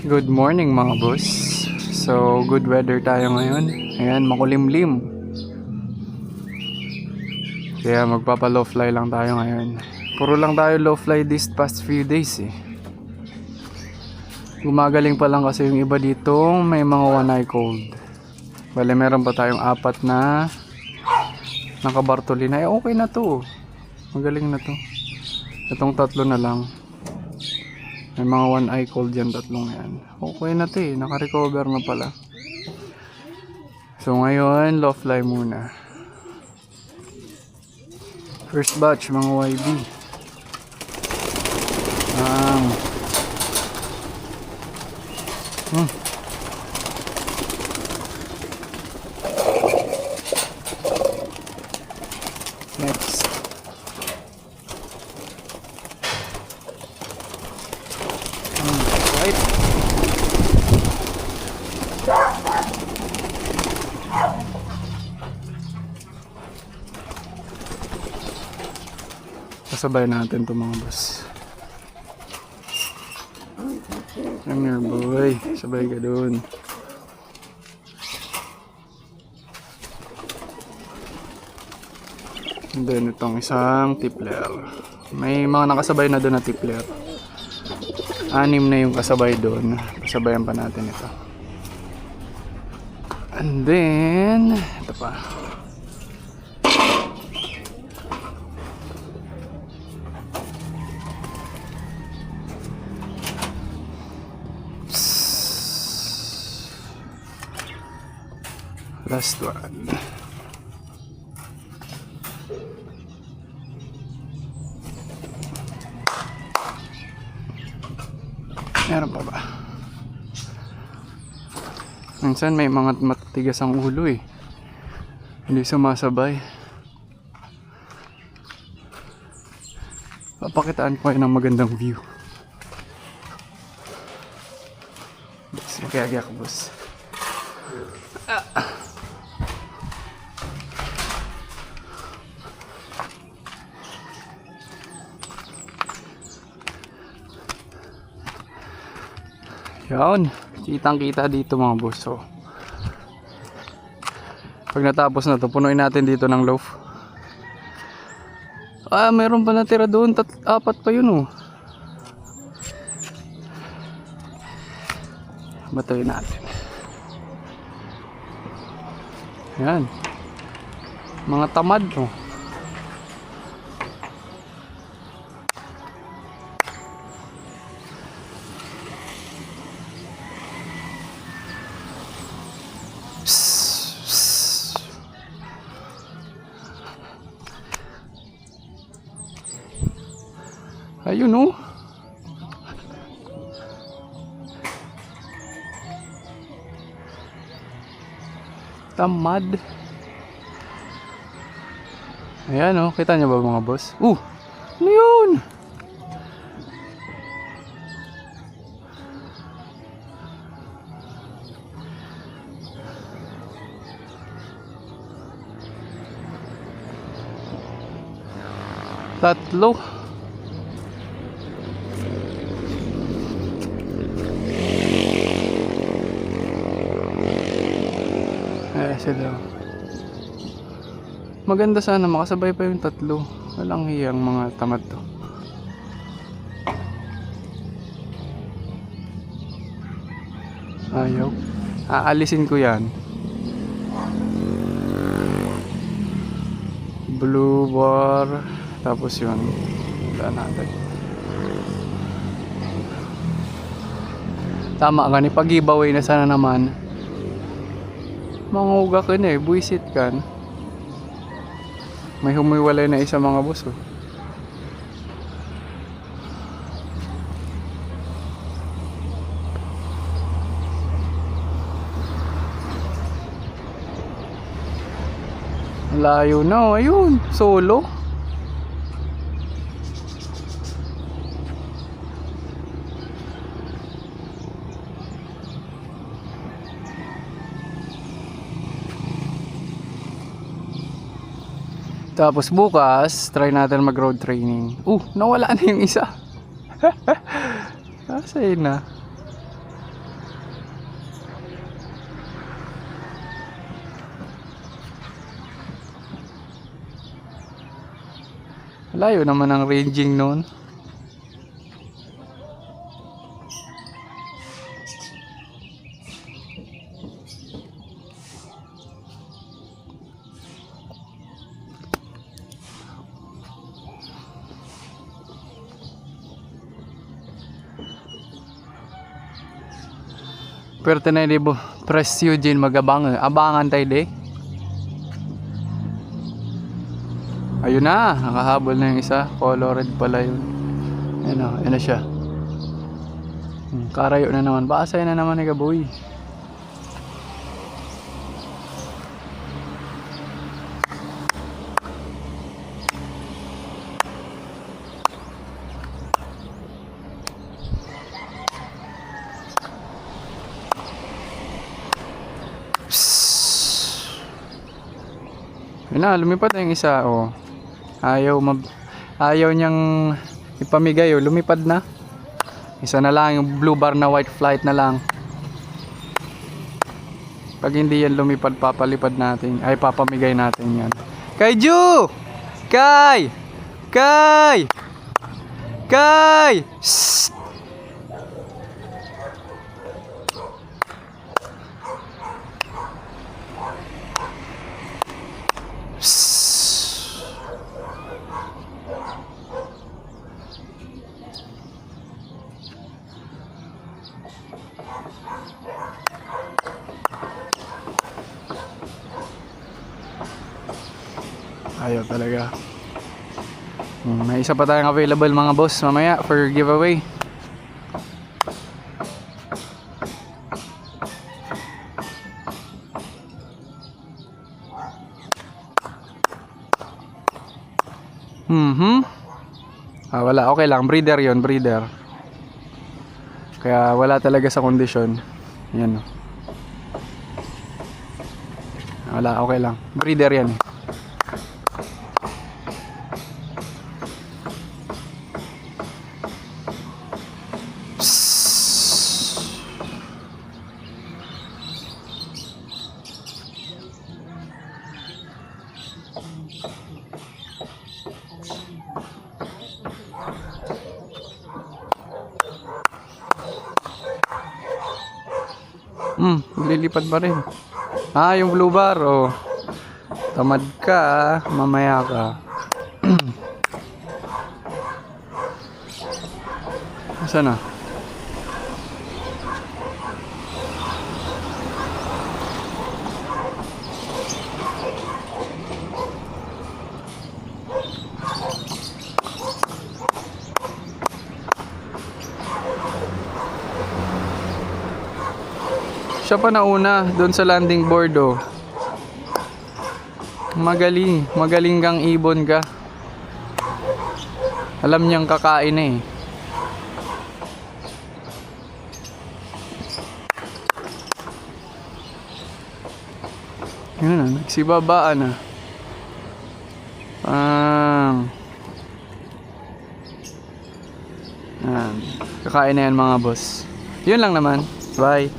Good morning mga boss. So, good weather tayo ngayon. Ayan, makulimlim. Kaya magpapa-low fly lang tayo ngayon. Puro lang tayo low fly these past few days eh. Gumagaling pa lang kasi yung iba dito may mga one eye cold. Bale, meron pa tayong 4 na nakabartolina. Okay na to. Magaling na to. Itong 3 na lang. May mga one eye cold yan, 3 yan. Okay na to eh, naka-recover na pala. So ngayon, low fly muna. First batch, mga YB. Next. Right. Kasabay natin to mga boss. Come here boy, sabay ka dun. And then itong isang tipler. May mga nakasabay na doon na tipler. 6 na yung kasabay doon. Kasabayan pa natin ito. And then ito pa. Last one. Meron pa ba? Minsan may mga matitigas ang ulo eh. Hindi sumasabay. Papakitaan ko kayo ng magandang view. Kaya ko boss. Yan, kitang kita dito mga boss. So, pag natapos na to, punuin natin dito ng loaf. Meron pa natira doon, 4 pa yun oh. Batayin natin. Yan, mga tamad oh. Ayun oh. Tamad. Ayan oh, kita niyo ba mga boss? Ano yun? Tatlo. Sila. Maganda sana makasabay pa yung 3. Walang hiyang mga tamad to. Ayaw. Aalisin ko yan. Blue bar. Tapos yun. Wala natin. Tama ka ni pag-giveaway na sana naman. Manguga ka na eh, buisit kan. May humiwalay na isa mga boss oh. Layo na oh, ayun, solo. Tapos bukas, try natin mag road training. Nawala na yung isa. Kasi na. Layo naman ang ranging noon. Pero tinay libo press Eugene magabang abangan tayo de. Ayun na, nakahabol na yung isa. Colored pala yun. Ayun na siya. Karayo na naman. Basay na naman ni Gaboy. Ayun na, lumipad na yung isa. Oh. Ayaw niyang ipamigay. Oh. Lumipad na. Isa na lang yung blue bar na white flight na lang. Pag hindi yan lumipad, papalipad natin. Ay, papamigay natin yan. Kaiju! Kai! Kai! Kai! Shhh! Ayaw talaga. May isa pa tayong available mga boss mamaya for giveaway. Wala, okay lang, breeder yon, breeder. Kaya wala talaga sa kondisyon. Yan. Wala, okay lang. Breeder yan. Lilipad pa rin. Yung blue bar, oh. Tamad ka, mamaya ka. Saan na? Siya pa nauna doon sa landing board, oh. Magaling kang ibon ka. Alam niyang kakain eh. Yun na, nagsibabaan na. Kakain na yan mga boss. Yun lang naman. Bye.